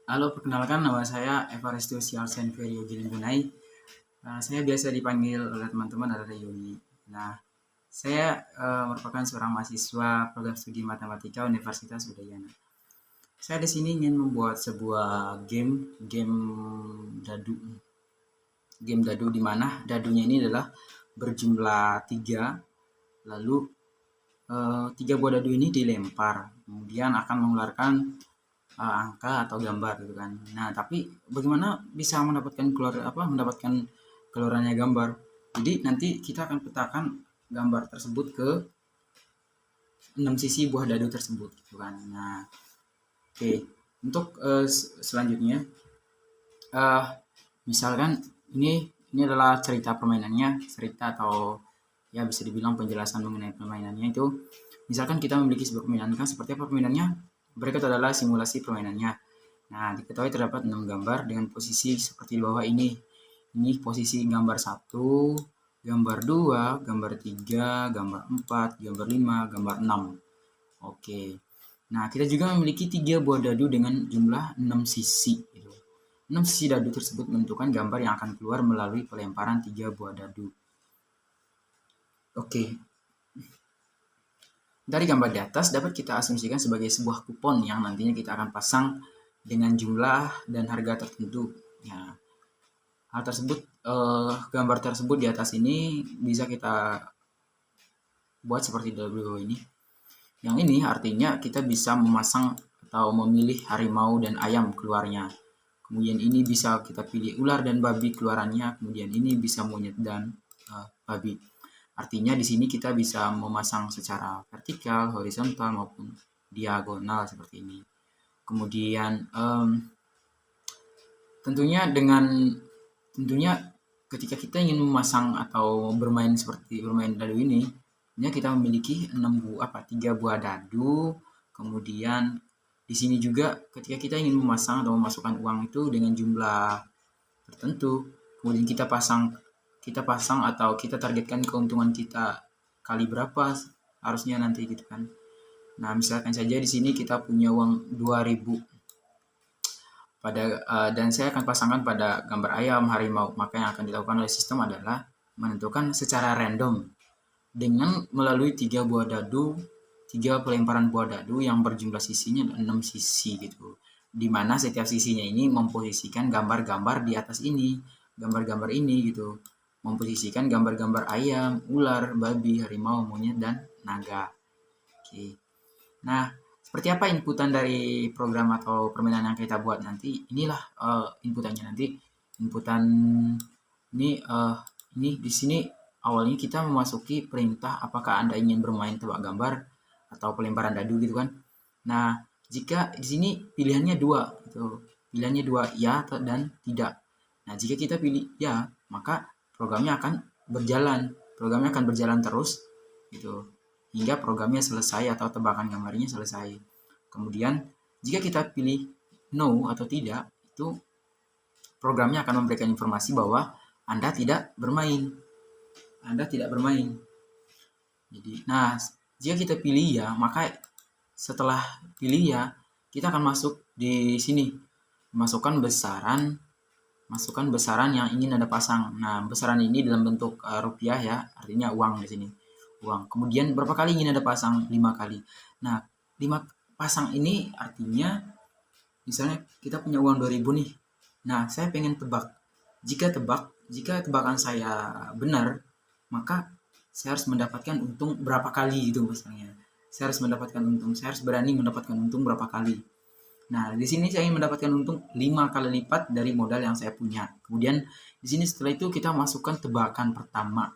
Halo, perkenalkan nama saya Evaristo Sialsen Ferio Gilingunai. Saya biasa dipanggil oleh teman-teman adalah Yogi. Nah, saya merupakan seorang mahasiswa program studi matematika Universitas Udayana. Saya di sini ingin membuat sebuah game dadu. Game dadu di mana dadunya ini adalah berjumlah 3, lalu 3 buah dadu ini dilempar, kemudian akan mengeluarkan angka atau gambar gitu kan. Nah, tapi bagaimana bisa mendapatkan keluarannya gambar? Jadi nanti kita akan petakan gambar tersebut ke 6 sisi buah dadu tersebut gitu kan. Nah, oke. Untuk selanjutnya uh, misalkan ini adalah cerita permainannya, cerita atau ya bisa dibilang penjelasan mengenai permainannya itu. Misalkan kita memiliki sebuah permainan, kan seperti apa permainannya? Berikut adalah simulasi permainannya. Nah, diketahui terdapat 6 gambar dengan posisi seperti di bawah ini. Ini posisi gambar 1, gambar 2, gambar 3, gambar 4, gambar 5, gambar 6. Oke. Nah, kita juga memiliki 3 buah dadu dengan jumlah 6 sisi. 6 sisi dadu tersebut menentukan gambar yang akan keluar melalui pelemparan 3 buah dadu. Oke. Dari gambar di atas dapat kita asumsikan sebagai sebuah kupon yang nantinya kita akan pasang dengan jumlah dan harga tertentu. Ya, hal tersebut, gambar tersebut di atas ini bisa kita buat seperti di bawah ini. Yang ini artinya kita bisa memasang atau memilih harimau dan ayam keluarnya. Kemudian ini bisa kita pilih ular dan babi keluarannya. Kemudian ini bisa monyet dan babi. Artinya di sini kita bisa memasang secara vertikal, horizontal maupun diagonal seperti ini. Kemudian tentunya ketika kita ingin memasang atau bermain seperti bermain dadu ini, kita memiliki 3 buah dadu. Kemudian di sini juga ketika kita ingin memasang atau memasukkan uang itu dengan jumlah tertentu, kemudian kita pasang atau kita targetkan keuntungan kita kali berapa harusnya nanti gitu kan. Nah, misalkan saja di sini kita punya uang 2000 dan saya akan pasangkan pada gambar ayam, harimau. Maka yang akan dilakukan oleh sistem adalah menentukan secara random dengan melalui 3 buah dadu, 3 pelemparan buah dadu yang berjumlah sisinya 6 sisi gitu. Di mana setiap sisinya ini memposisikan gambar-gambar di atas ini, gambar-gambar ini gitu. Memposisikan gambar-gambar ayam, ular, babi, harimau, monyet, dan naga. Oke. Nah, seperti apa inputan dari program atau permainan yang kita buat nanti? Inilah inputannya nanti. Inputan ini di sini awalnya kita memasuki perintah apakah Anda ingin bermain tebak gambar atau pelemparan dadu gitu kan. Nah, jika di sini pilihannya 2 gitu. Pilihannya 2 ya dan tidak. Nah, jika kita pilih ya, maka programnya akan berjalan terus gitu hingga programnya selesai atau tebakan gambarnya selesai. Kemudian jika kita pilih no atau tidak, itu programnya akan memberikan informasi bahwa Anda tidak bermain. Jadi, nah, jika kita pilih ya, maka setelah pilih ya, kita akan masuk di sini, masukkan besaran yang ingin Anda pasang. Nah, besaran ini dalam bentuk rupiah ya, artinya uang di sini. Uang. Kemudian berapa kali ingin Anda pasang? 5 kali. Nah, 5 pasang ini artinya misalnya kita punya uang 2000 nih. Nah, saya pengen tebak. Jika tebakan saya benar, maka saya harus mendapatkan untung berapa kali itu misalnya. Saya harus berani mendapatkan untung berapa kali. Nah, di sini saya ingin mendapatkan untung 5 kali lipat dari modal yang saya punya. Kemudian di sini setelah itu kita masukkan tebakan pertama.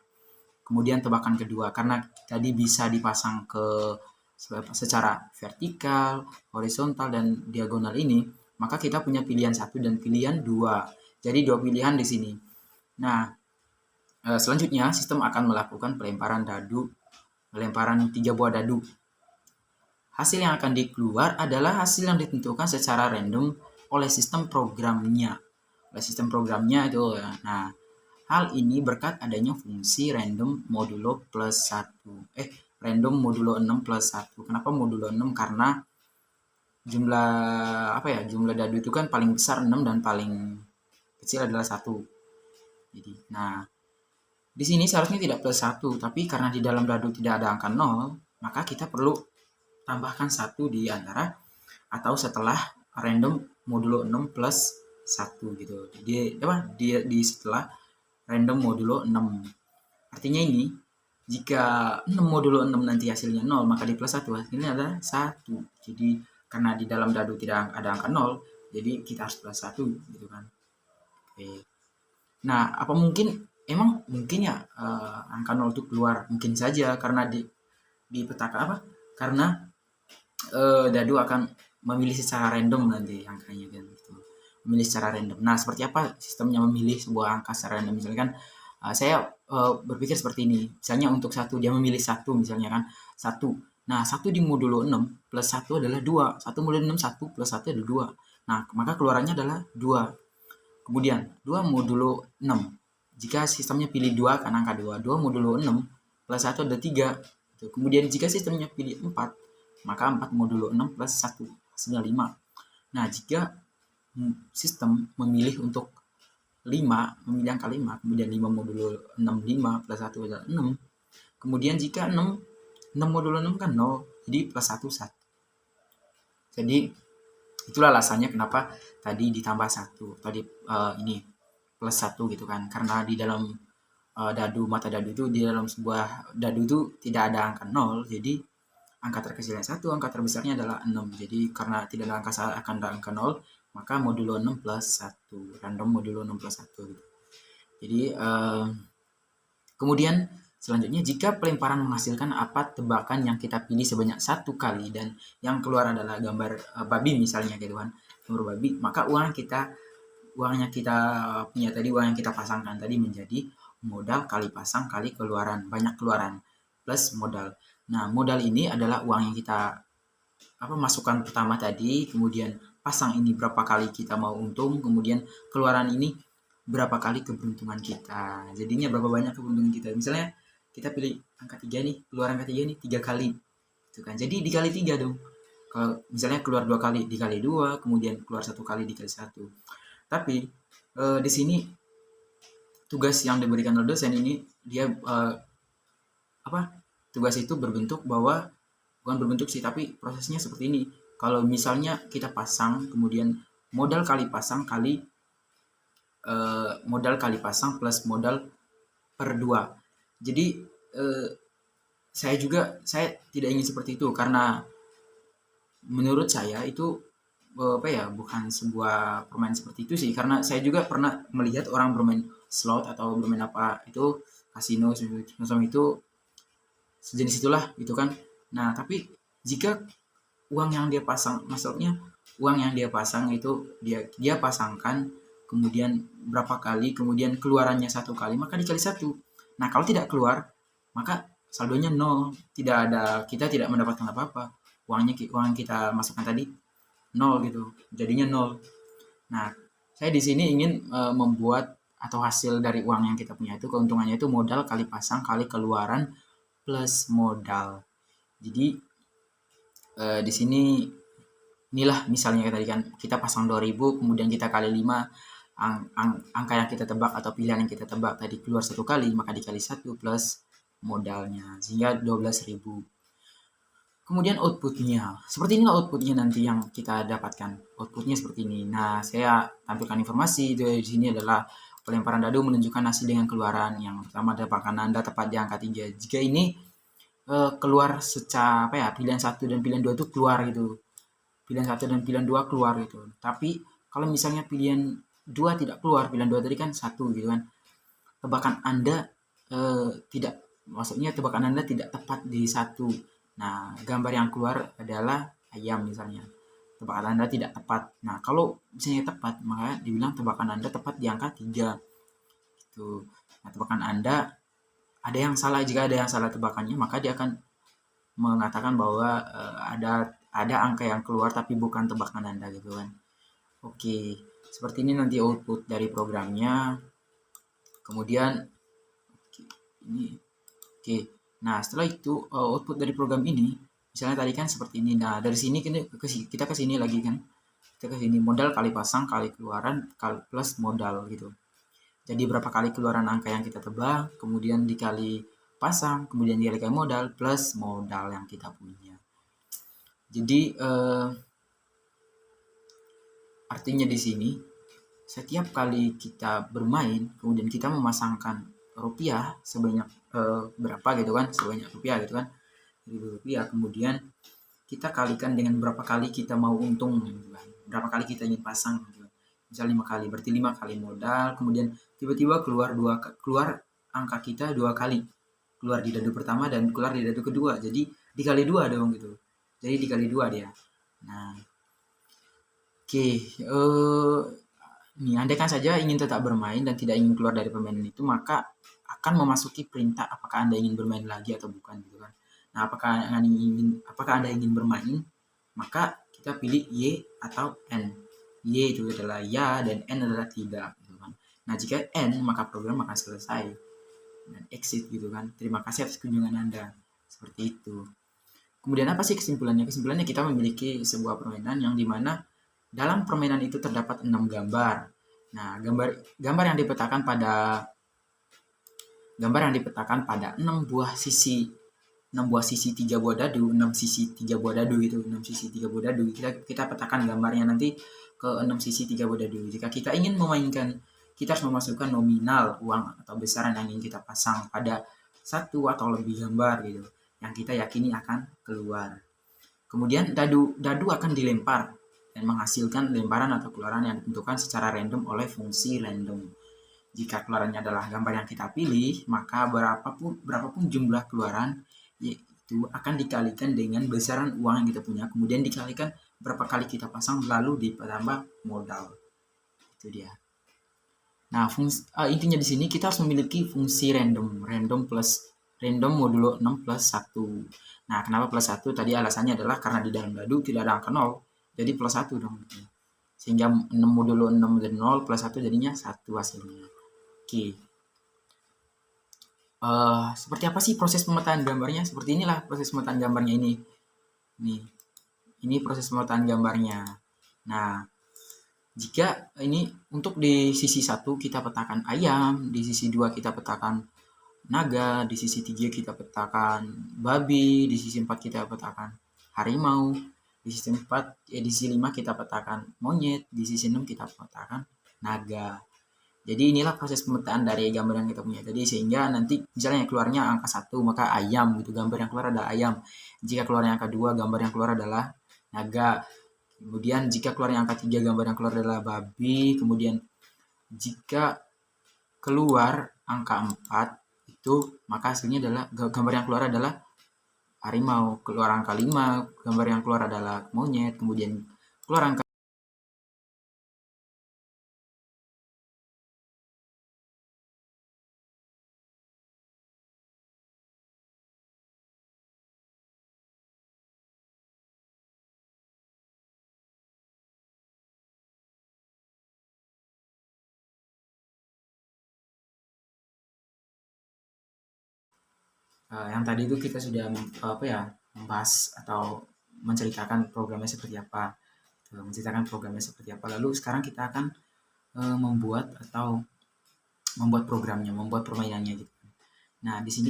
Kemudian tebakan kedua karena tadi bisa dipasang ke secara vertikal, horizontal dan diagonal ini, maka kita punya pilihan 1 dan pilihan 2. Jadi 2 pilihan di sini. Nah, selanjutnya sistem akan melakukan pelemparan 3 buah dadu. Hasil yang akan dikeluar adalah hasil yang ditentukan secara random oleh sistem programnya. Itu. Nah, hal ini berkat adanya fungsi random modulo plus 1. Random modulo 6 plus 1. Kenapa modulo 6? Karena jumlah jumlah dadu itu kan paling besar 6 dan paling kecil adalah 1. Jadi, nah, di sini seharusnya tidak plus 1, tapi karena di dalam dadu tidak ada angka 0, maka kita perlu tambahkan 1 di antara atau setelah random modulo 6 plus 1 gitu. Di setelah random modulo 6. Artinya ini, jika 6 modulo 6 nanti hasilnya 0, maka di plus 1 hasilnya adalah 1. Jadi, karena di dalam dadu tidak ada angka 0, jadi kita harus plus 1 gitu kan. Oke. Nah, apa emang mungkin ya angka 0 itu keluar? Mungkin saja, karena di petaka karena dadu akan memilih secara random nanti angkanya kan gitu. Memilih secara random. Nah, seperti apa sistemnya memilih sebuah angka secara random? Misalnya kan saya berpikir seperti ini. Misalnya untuk 1 dia memilih 1 misalnya kan. 1. Nah, 1 di modulo 6 plus 1 adalah 2. 1 modulo 6 1 plus 1 adalah 2. Nah, maka keluarannya adalah 2. Kemudian 2 modulo 6. Jika sistemnya pilih 2 kan angka 2. 2 modulo 6 plus 1 adalah 3. Kemudian jika sistemnya pilih 4, maka 4 modulo 6 plus 1 hasilnya 5. Nah, jika sistem memilih untuk 5, memilih angka 5, kemudian 5 modulo 6, 5 plus 1 adalah 6. Kemudian jika 6 modulo 6 kan 0, jadi plus 1, 1. Jadi, itulah alasannya kenapa tadi ditambah 1. Tadi ini plus 1 gitu kan. Karena di dalam mata dadu itu, di dalam sebuah dadu itu tidak ada angka 0, jadi angka terkecilnya 1, angka terbesarnya adalah 6. Jadi karena tidak ada angka 0, maka modulo 6 plus 1. Random modulo 6 plus 1 gitu. Jadi kemudian selanjutnya, jika pelemparan menghasilkan apa tebakan yang kita pilih sebanyak 1 kali dan yang keluar adalah gambar babi misalnya gitu kan, gambar babi, maka uang yang kita punya tadi, uang yang kita pasangkan tadi menjadi modal kali pasang kali keluaran, banyak keluaran plus modal. Nah, modal ini adalah uang yang kita masukkan pertama tadi, kemudian pasang ini berapa kali kita mau untung, kemudian keluaran ini berapa kali keberuntungan kita. Jadinya berapa banyak keberuntungan kita. Misalnya kita pilih angka 3 nih, keluar angka 3 nih 3 kali. Gitu kan. Jadi dikali 3 dong. Kalau misalnya keluar 2 kali dikali 2, kemudian keluar 1 kali dikali 1. Tapi di sini tugas yang diberikan oleh dosen ini, dia tugas itu berbentuk bahwa, bukan berbentuk sih, tapi prosesnya seperti ini. Kalau misalnya kita pasang, kemudian modal kali pasang kali plus modal per 2. Jadi saya tidak ingin seperti itu, karena menurut saya itu bukan sebuah permainan seperti itu sih, karena saya juga pernah melihat orang bermain slot atau bermain itu kasino semacam itu, sejenis itulah gitu kan. Nah, tapi jika uang yang dia pasang, maksudnya uang yang dia pasang itu dia pasangkan, kemudian berapa kali, kemudian keluarannya 1 kali, maka dikali 1. Nah, kalau tidak keluar, maka saldonya 0, kita tidak mendapatkan apa-apa. Uang yang kita masukkan tadi 0 gitu, jadinya 0. Nah, saya di sini ingin membuat atau hasil dari uang yang kita punya itu, keuntungannya itu modal kali pasang kali keluaran plus modal. Jadi di sini inilah misalnya tadi kan, kita pasang 2.000, kemudian kita kali 5, angka yang kita tebak atau pilihan yang kita tebak tadi keluar 1 kali, maka dikali 1 plus modalnya, sehingga 12.000. Kemudian outputnya, seperti inilah outputnya nanti yang kita dapatkan. Outputnya seperti ini. Nah, saya tampilkan informasi di sini adalah pelemparan dadu menunjukkan hasil dengan keluaran. Yang pertama tebakan Anda tepat di angka 3. Jika ini keluar secara pilihan 1 dan pilihan 2 itu keluar gitu. Pilihan 1 dan pilihan 2 keluar gitu. Tapi kalau misalnya pilihan 2 tidak keluar, pilihan 2 tadi kan 1 gitu kan, tebakan Anda tebakan Anda tidak tepat di 1. Nah, gambar yang keluar adalah ayam misalnya. Tebakan Anda tidak tepat. Nah, kalau misalnya tepat, maka dibilang tebakan Anda tepat di angka 3. Gitu. Nah, tebakan Anda ada yang salah. Jika ada yang salah tebakannya, maka dia akan mengatakan bahwa ada angka yang keluar tapi bukan tebakan Anda gitu kan. Oke, seperti ini nanti output dari programnya. Kemudian ini. Oke. Nah, setelah itu output dari program ini Misalnya tadi kan seperti ini. Nah, dari sini kita ke sini lagi kan. Kita ke sini modal kali pasang kali keluaran kali plus modal gitu. Jadi berapa kali keluaran angka yang kita tebak, kemudian dikali pasang, kemudian dikali modal plus modal yang kita punya. Jadi artinya di sini setiap kali kita bermain, kemudian kita memasangkan rupiah sebanyak berapa gitu kan, sebanyak rupiah gitu kan, 1.000 rupiah, kemudian kita kalikan dengan berapa kali kita mau untung gitu kan, berapa kali kita ingin pasang gitu. Misal 5 kali, berarti 5 kali modal, kemudian tiba-tiba keluar angka kita 2 kali, keluar di dadu pertama dan keluar di dadu kedua, jadi dikali 2 dong gitu, jadi dikali 2 dia. Nah, oke, nih andaikan saja ingin tetap bermain dan tidak ingin keluar dari permainan itu, maka akan memasuki perintah apakah Anda ingin bermain lagi atau bukan gitu kan. Nah, apakah Anda ingin bermain? Maka kita pilih Y atau N. Y itu adalah ya dan N adalah tidak gitu kan. Nah, jika N maka program akan selesai dan exit gitu kan. Terima kasih atas kunjungan Anda. Seperti itu. Kemudian apa sih kesimpulannya? Kesimpulannya kita memiliki sebuah permainan yang dimana dalam permainan itu terdapat 6 gambar. Nah, gambar yang dipetakan pada 6 buah sisi, 6 buah sisi 3 buah dadu, 6 sisi 3 buah dadu itu, 6 sisi 3 buah dadu. Kita petakan gambarnya nanti ke 6 sisi 3 buah dadu. Jika kita ingin memainkan, kita harus memasukkan nominal uang atau besaran yang ingin kita pasang pada satu atau lebih gambar gitu, yang kita yakini akan keluar. Kemudian dadu akan dilempar dan menghasilkan lemparan atau keluaran yang ditentukan secara random oleh fungsi random. Jika keluarannya adalah gambar yang kita pilih, maka berapapun jumlah keluaran yaitu akan dikalikan dengan besaran uang yang kita punya, kemudian dikalikan berapa kali kita pasang, lalu ditambah modal. Itu dia. Nah, intinya di sini kita harus memiliki fungsi random modulo 6 plus 1. Nah, kenapa plus 1? Tadi alasannya adalah karena di dalam dadu tidak ada angka 0, jadi plus 1 dong. Sehingga 6 modulo 6 dan 0 plus 1 jadinya 1 hasilnya. Oke. Seperti apa sih proses pemetaan gambarnya? Seperti inilah proses pemetaan gambarnya ini. Ini proses pemetaan gambarnya. Nah, jika ini untuk di sisi 1 kita petakan ayam, di sisi 2 kita petakan naga, di sisi 3 kita petakan babi, di sisi 4 kita petakan harimau, di sisi 5 kita petakan monyet, di sisi 6 kita petakan naga. Jadi inilah proses pemetaan dari gambar yang kita punya. Jadi sehingga nanti misalnya keluarnya angka 1 maka ayam gitu, gambar yang keluar adalah ayam. Jika keluarnya angka 2 gambar yang keluar adalah naga. Kemudian jika keluarnya angka 3 gambar yang keluar adalah babi. Kemudian jika keluar angka 4 itu maka hasilnya adalah gambar yang keluar adalah harimau. Keluar angka 5 gambar yang keluar adalah monyet. Kemudian keluar angka yang tadi itu kita sudah membahas atau menceritakan programnya seperti apa, lalu sekarang kita akan membuat programnya, membuat permainannya gitu. Nah, di sini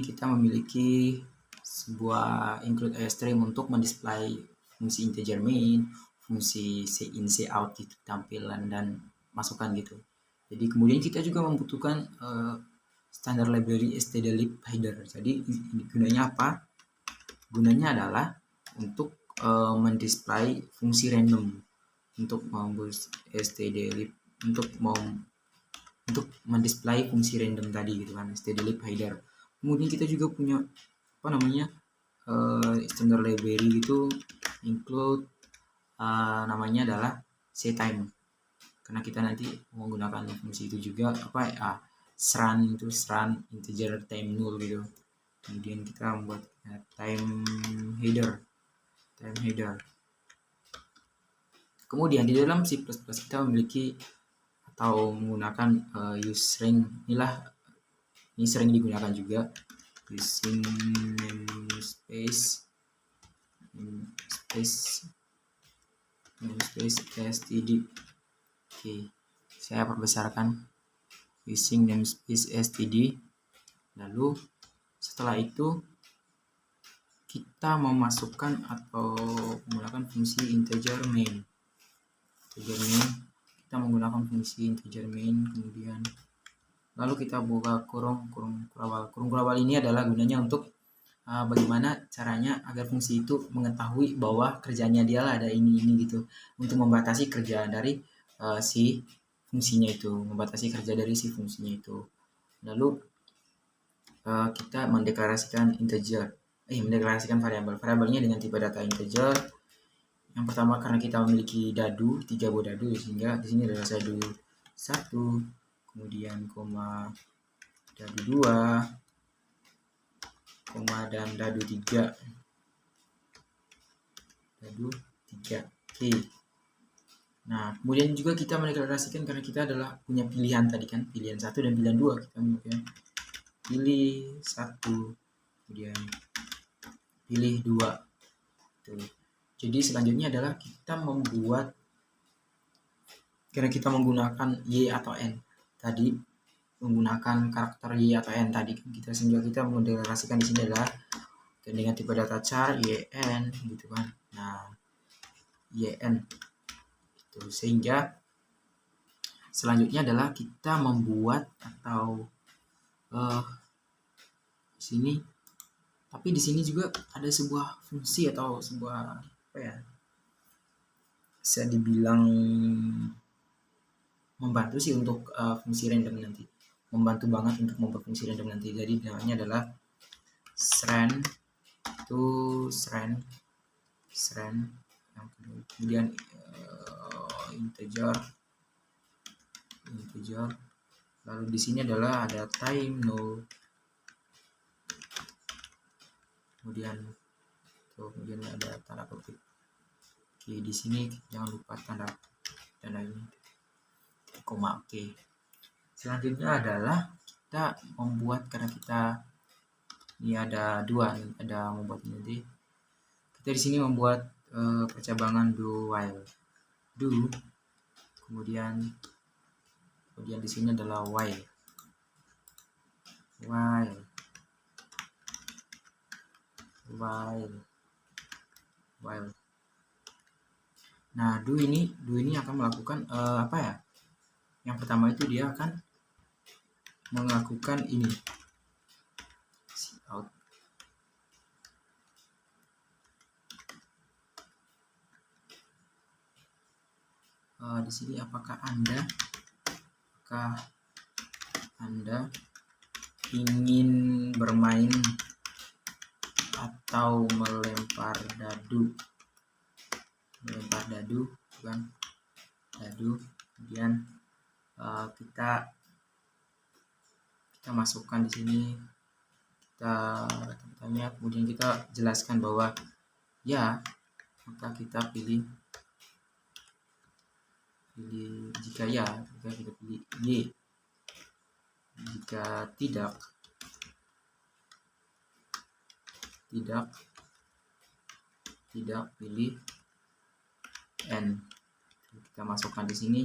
kita memiliki sebuah include string untuk mendisplay fungsi integer main, fungsi in out gitu, tampilan dan masukan gitu. Jadi kemudian kita juga membutuhkan standar library stdlib header. Jadi gunanya apa? Gunanya adalah untuk mendisplay fungsi random, untuk membuat stdlib untuk mendisplay fungsi random tadi gitu kan, stdlib header. Kemudian kita juga punya standard library itu include namanya adalah setime, karena kita nanti menggunakan fungsi itu juga srun integer time null gitu. Kemudian kita membuat time header. Kemudian di dalam C++ kita memiliki atau menggunakan use string. Ini sering digunakan juga. using namespace std. Oke, saya perbesarkan using namespace std. Lalu setelah itu kita memasukkan atau menggunakan fungsi integer main. Kita menggunakan fungsi integer main, kemudian lalu kita buka kurung kurabal ini adalah gunanya untuk bagaimana caranya agar fungsi itu mengetahui bahwa kerjanya dia lah ada ini gitu, untuk membatasi kerja dari si fungsinya itu, Lalu kita mendeklarasikan variabelnya dengan tipe data integer. Yang pertama, karena kita memiliki dadu, 3 buah dadu, sehingga di sini adalah dadu 1, kemudian koma dadu 2, koma dan dadu 3. Oke. Nah, kemudian juga kita mendeklarasikan karena kita adalah punya pilihan tadi kan, pilihan 1 dan pilihan 2. Kita mungkin pilih 1, kemudian pilih 2. Tuh. Jadi selanjutnya adalah kita membuat, karena kita menggunakan Y atau N tadi, menggunakan karakter Y atau N tadi, kita mendeklarasikan di sini adalah dengan tipe data char YN gitu kan. Nah, YN itu, sehingga selanjutnya adalah kita membuat atau sini, tapi di sini juga ada sebuah fungsi atau sebuah bisa dibilang membantu sih untuk fungsi random nanti, membantu banget untuk membuat fungsi random nanti. Jadi namanya adalah sren, kemudian integer, lalu di sini adalah ada time null, kemudian ada tanda kutip. Oke, di sini jangan lupa tanda ini koma. Oke, selanjutnya adalah kita membuat, karena kita ini ada membuat nanti, kita di sini membuat percabangan do while, kemudian di sini adalah while. Nah, do ini akan melakukan yang pertama itu dia akan melakukan ini out. Di sini apakah Anda ingin bermain atau melempar dadu kan, kemudian kita masukkan di sini, kita tanya, kemudian kita jelaskan bahwa ya, maka kita pilih jika ya, kita pilih Y. Jika tidak pilih N. Kita masukkan di sini,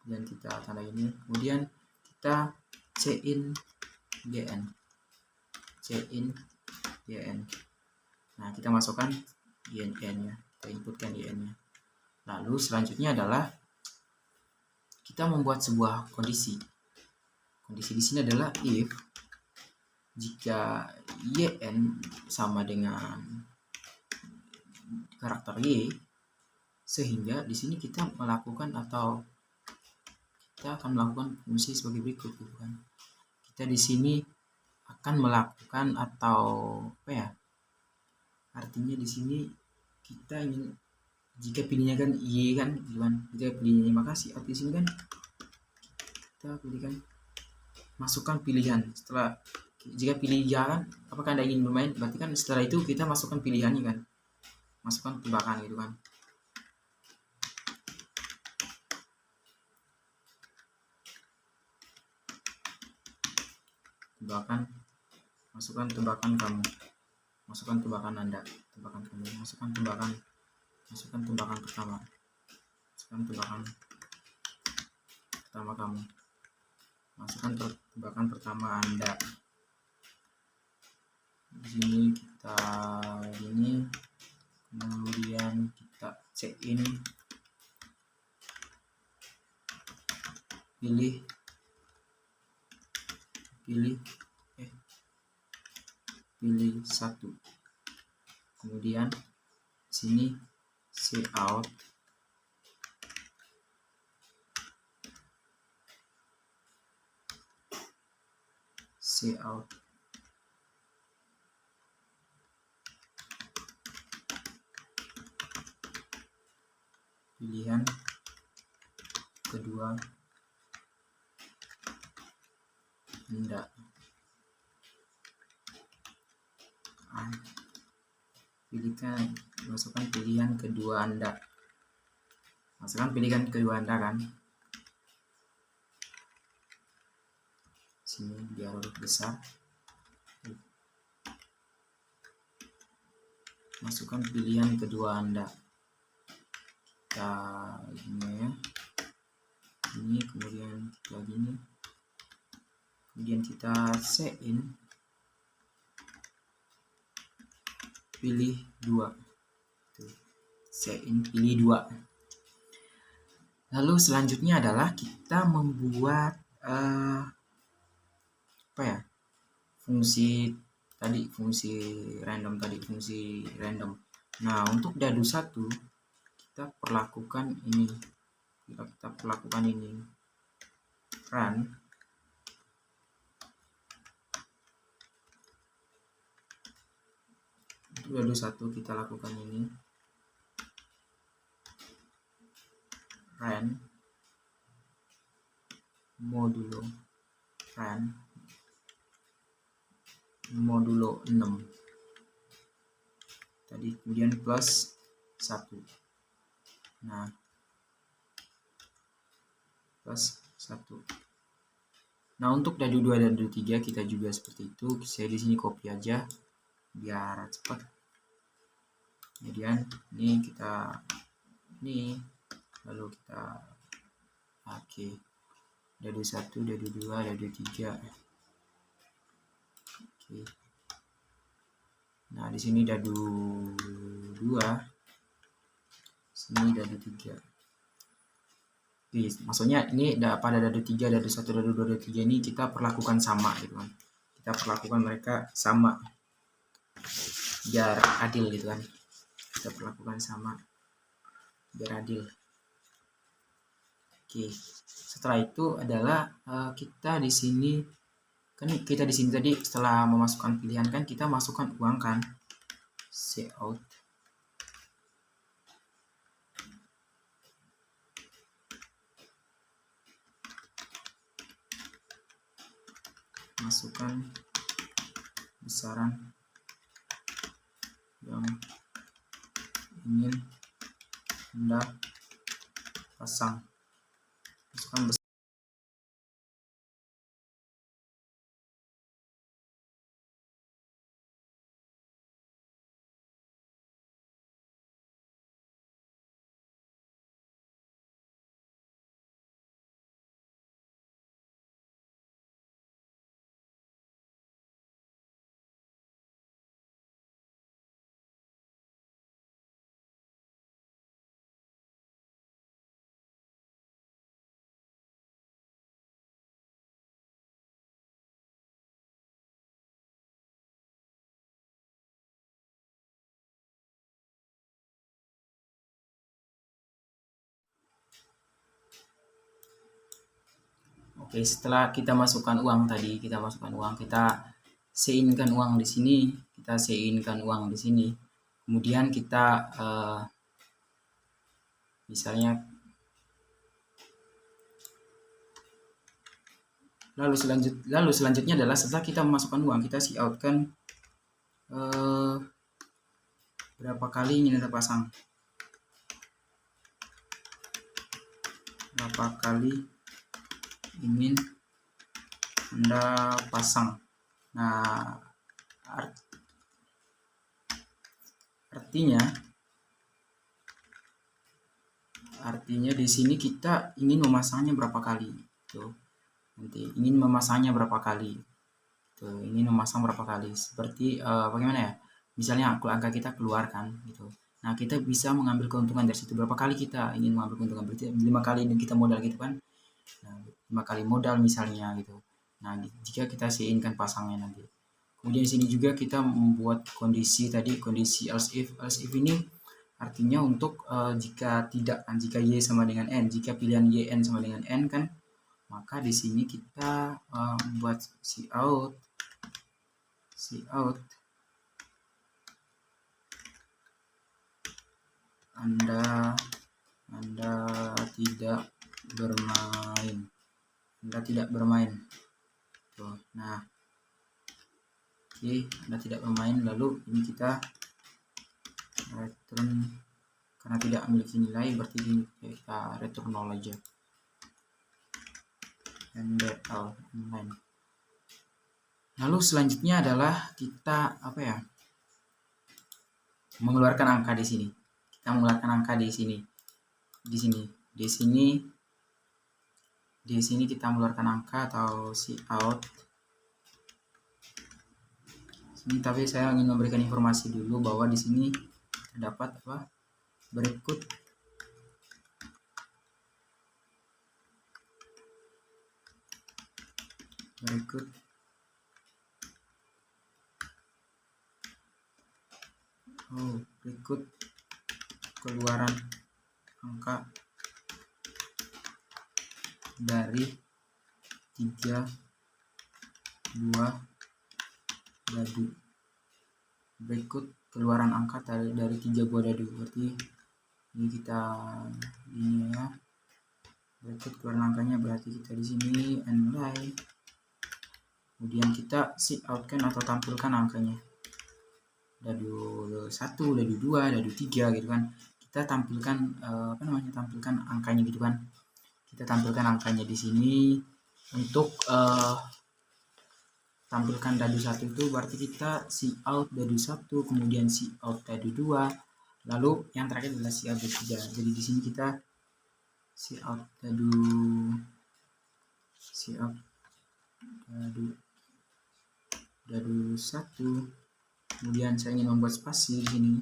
dan kita tanda ini, kemudian kita cin YN. Nah, kita masukkan YN-nya, kita inputkan YN-nya. Lalu selanjutnya adalah kita membuat sebuah kondisi. Kondisi di sini adalah if jika YN sama dengan karakter Y, sehingga di sini kita melakukan atau kita akan melakukan fungsi sebagai berikut, gitu kan. Kita di sini akan melakukan atau artinya di sini kita ingin, jika pilihnya kan Y kan, jika pilihnya, maka si out di sini kan kita pilihkan, masukkan pilihan. Setelah jika pilih ya kan, apakah Anda ingin bermain, berarti kan setelah itu kita masukkan pilihannya kan, masukkan tembakan gitu kan. tebakan, masukkan tebakan kamu, masukkan tebakan Anda, tebakan kamu, masukkan tebakan pertama, masukkan tebakan pertama kamu, masukkan tebakan pertama Anda. Di sini kita ini, kemudian kita check in, pilih satu, kemudian sini see out, pilihan kedua Anda. Masukkan pilihan kedua Anda. Masukkan pilihan kedua Anda kan. Sini biar huruf besar. Masukkan pilihan kedua Anda. Kita ini ya. Ini kemudian kita gini. Kemudian kita set in. Pilih 2. Set in pilih 2. Lalu selanjutnya adalah kita membuat fungsi random. Nah, untuk dadu 1 kita perlakukan ini. Kita perlakukan ini. Run. Untuk dadu 1 kita lakukan ini. Run modulo 6 tadi, kemudian plus 1. Nah, plus 1. Nah, untuk dadu 2 dan dadu 3 kita juga seperti itu. Saya di sini copy aja biar cepat. Kemudian ini kita lalu kita dadu 1, dadu 2, dadu 3. Nah, di sini dadu 2, sini dadu 3. Maksudnya ini pada dadu 3, dadu 1, dadu 2, dadu 3 ini kita perlakukan sama gitu kan. Kita perlakukan mereka sama biar adil gitu kan. Kita perlakukan sama biar adil. Setelah itu adalah kita di sini tadi setelah memasukkan pilihan kan kita masukkan uang kan, see out, masukkan besaran yang ingin Anda pasang, masukkan besaran. Oke, setelah kita masukkan uang tadi, kita sein-kan uang di sini, Kemudian kita misalnya lalu selanjutnya adalah setelah kita memasukkan uang, kita see out kan berapa kali ingin Anda pasang. Berapa kali ingin Anda pasang. Nah, artinya di sini kita ingin memasangnya berapa kali tuh. Nanti ingin memasangnya berapa kali tuh, ingin memasang berapa kali, seperti bagaimana ya, misalnya angka kita keluarkan gitu. Nah, kita bisa mengambil keuntungan dari situ, berapa kali kita ingin mengambil keuntungan, berarti 5 kali dan kita modal gitu kan. Nah, 5 kali modal misalnya gitu. Nah, jika kita inginkan pasangnya nanti. Kemudian di sini juga kita membuat kondisi tadi, kondisi else if. Else if ini artinya untuk jika y sama dengan n, jika pilihan yn sama dengan n kan, maka di sini kita membuat cout Anda tidak bermain. Tuh. Nah, oke, Anda tidak bermain, lalu ini kita return, karena tidak memiliki nilai berarti ini kita return 0 aja. Online. Lalu selanjutnya adalah kita mengeluarkan angka di sini. Kita mengeluarkan angka di sini. Di sini kita mengeluarkan angka atau cout. Sini, tapi saya ingin memberikan informasi dulu bahwa di sini terdapat berikut keluaran angka dari 3 buah dadu. Berikut keluaran angka dari 3 buah dadu, berarti ini kita ya. Berikut keluaran angkanya, berarti kita di sini nilai. Kemudian kita outkan atau tampilkan angkanya. Dadu 1, dadu 2, dadu 3 gitu kan. Kita tampilkan tampilkan angkanya gitu kan. Kita tampilkan angkanya di sini. Untuk tampilkan dadu 1 itu berarti kita cout dadu 1, kemudian cout dadu 2, lalu yang terakhir adalah cout dadu 3. Jadi di sini kita cout dadu 1, kemudian saya ingin membuat spasi di sini,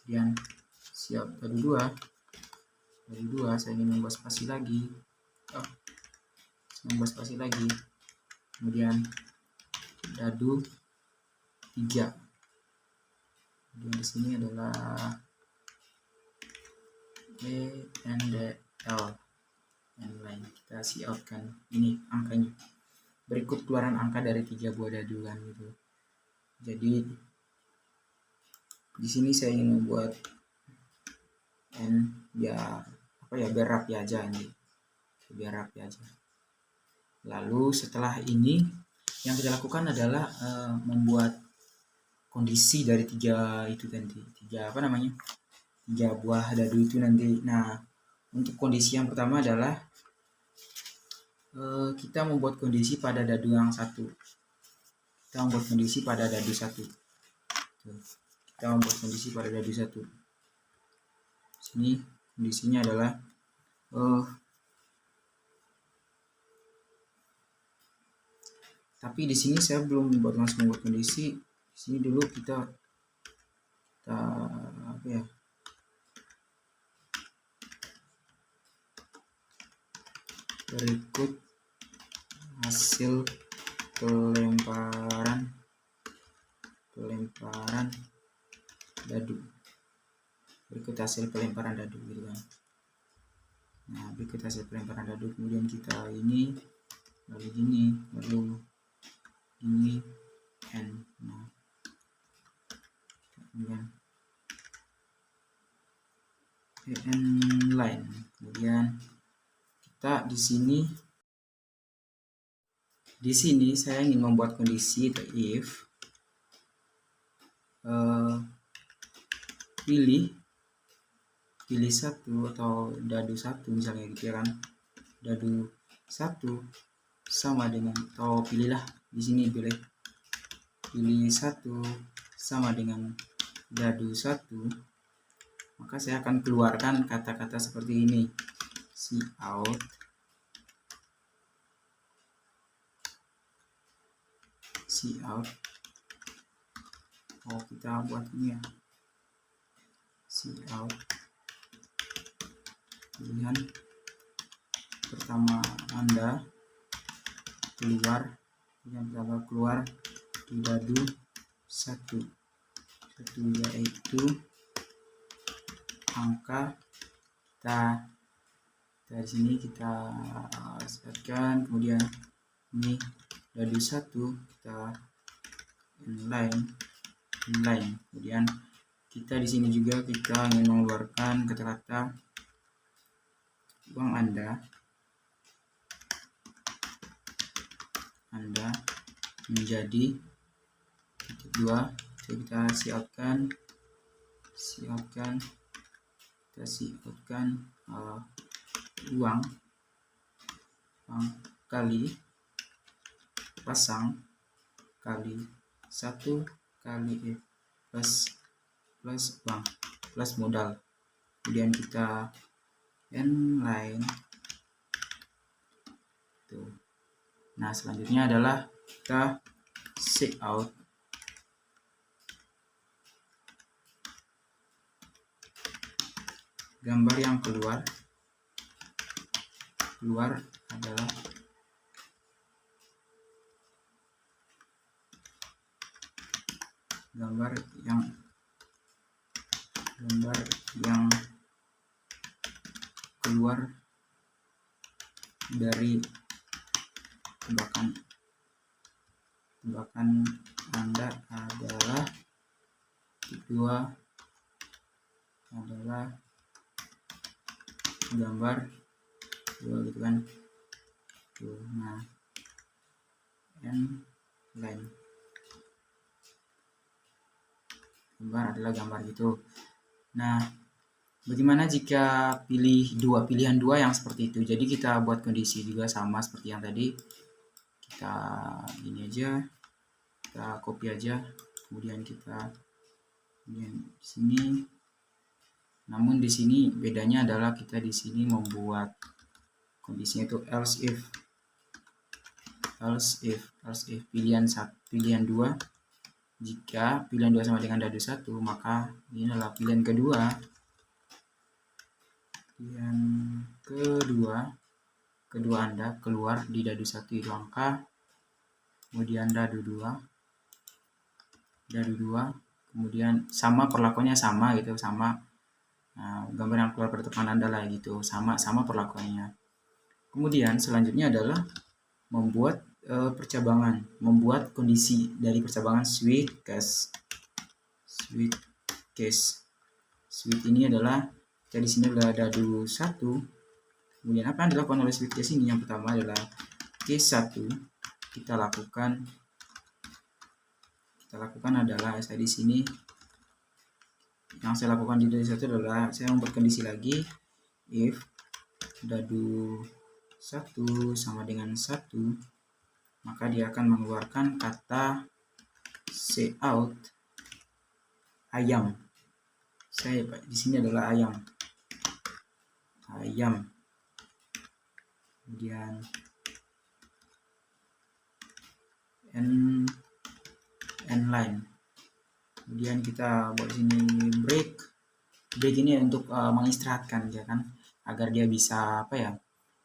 kemudian cout dadu 2, saya ingin membuat spasi lagi, kemudian dadu 3. Kemudian di sini adalah L, kita coutkan ini angkanya. Berikut keluaran angka dari 3 buah dadu kan gitu. Jadi di sini saya ingin membuat n biar rapi aja ini. Biar rapi aja. Lalu setelah ini yang kita lakukan adalah membuat kondisi dari 3 itu nanti. 3 buah dadu itu nanti. Nah, untuk kondisi yang pertama adalah kita membuat kondisi pada dadu yang 1. Kita membuat kondisi pada dadu 1. Sini kondisinya adalah tapi di sini saya belum langsung membuat kondisi. Di sini dulu kita berikut hasil pelemparan dadu. Berikut hasil pelemparan dadu gitu kan. Nah, berikut hasil pelemparan dadu, kemudian kita ini lalu gini, lalu ini n. Nah, kemudian n line. Kemudian kita di sini saya ingin membuat kondisi if pilih 1 atau dadu 1 misalnya gitu ya kan. Dadu 1 sama dengan, atau pilihlah di sini, pilih 1 sama dengan dadu 1, maka saya akan keluarkan kata-kata seperti ini, cout, kita buat ini ya, cout, pilihan pertama Anda keluar, yang pertama keluar di dadu 1, yaitu angka kita dari sini kita setkan, kemudian ini dadu 1 kita inline, kemudian kita di sini juga kita ingin mengeluarkan kata-kata uang Anda menjadi titik 2, jadi kita siapkan uang kali pasang kali 1 kali plus uang plus modal, kemudian kita inline tuh. Nah, selanjutnya adalah kita cout, gambar yang keluar adalah gambar yang keluar dari tebakan Anda adalah kedua adalah gambar 2 gitu kan. Nah, inline gambar adalah gambar gitu. Nah, bagaimana jika pilihan 2 yang seperti itu? Jadi kita buat kondisi juga sama seperti yang tadi. Kita ini aja, kita copy aja, kemudian di sini. Namun di sini bedanya adalah kita di sini membuat kondisinya itu else if pilihan 2, jika pilihan 2 sama dengan dadu 1, maka ini adalah pilihan kedua Anda keluar di dadu 1 itu angka, kemudian dadu 2, kemudian sama perlakuannya sama gitu, sama. Nah, gambar yang keluar pertemuan Anda lah gitu, sama perlakuannya. Kemudian selanjutnya adalah membuat percabangan, membuat kondisi dari percabangan switch case. Switch ini adalah kita di sini adalah dadu 1. Kemudian apa yang dilakukan oleh switch case ini? Yang pertama adalah case 1 kita lakukan adalah saya di sini. Yang saya lakukan di dadu 1 adalah saya membuat kondisi lagi, if dadu 1 sama dengan 1, maka dia akan mengeluarkan kata cout ayam. Saya di sini adalah ayam. Kemudian inline. Kemudian kita buat sini break ini untuk mengistirahatkan ya kan, agar dia bisa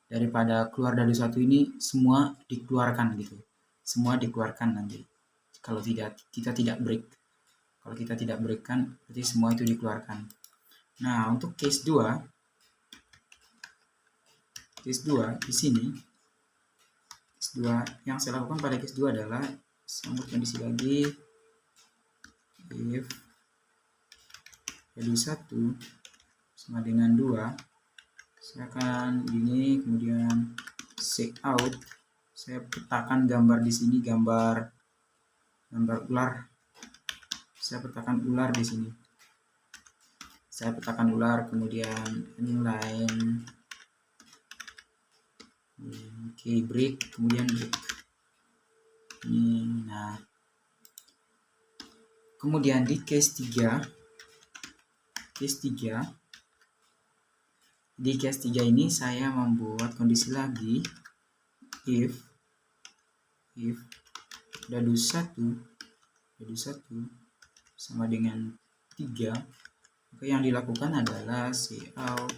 daripada keluar dari satu ini semua dikeluarkan gitu, nanti kalau kita tidak break. Kalau kita tidak break kan berarti semua itu dikeluarkan. Nah, untuk case 2 di sini, case 2 yang saya lakukan pada case 2 adalah saya membuat kondisi lagi, if dadu 1 sama dengan 2, saya akan ini, kemudian cout, saya petakan gambar di sini, gambar ular. Saya petakan ular di sini. Kemudian inline Oke, break, kemudian break. Ini, nah, kemudian di case 3 ini saya membuat kondisi lagi if dadu 1 sama dengan 3, maka yang dilakukan adalah cout.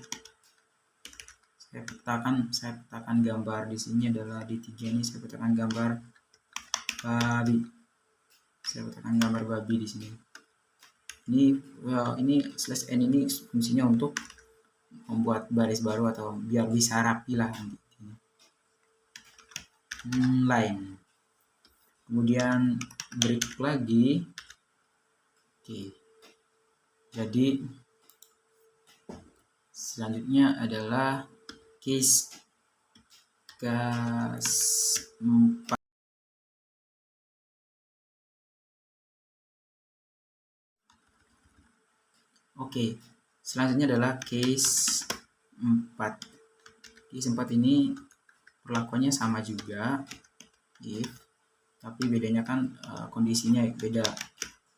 Saya petakan gambar di sini adalah di 3 ini saya petakan gambar babi. Di sini. Ini slash n ini fungsinya untuk membuat baris baru atau biar bisa rapi lah nanti. Line. Kemudian break lagi. Oke. Jadi selanjutnya adalah case 4. Oke, selanjutnya adalah case 4. Case 4 ini perlakuannya sama juga if, tapi bedanya kan kondisinya beda.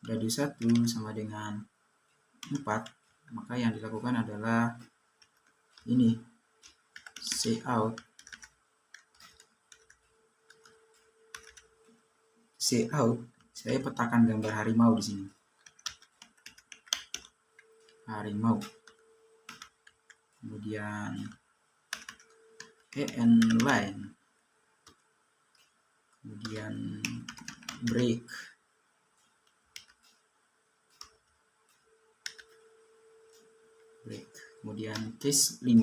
Dadu 1 sama dengan 4, maka yang dilakukan adalah ini cout. Saya petakan gambar harimau di sini. Harimau. Kemudian en line. Kemudian break. Kemudian case 5.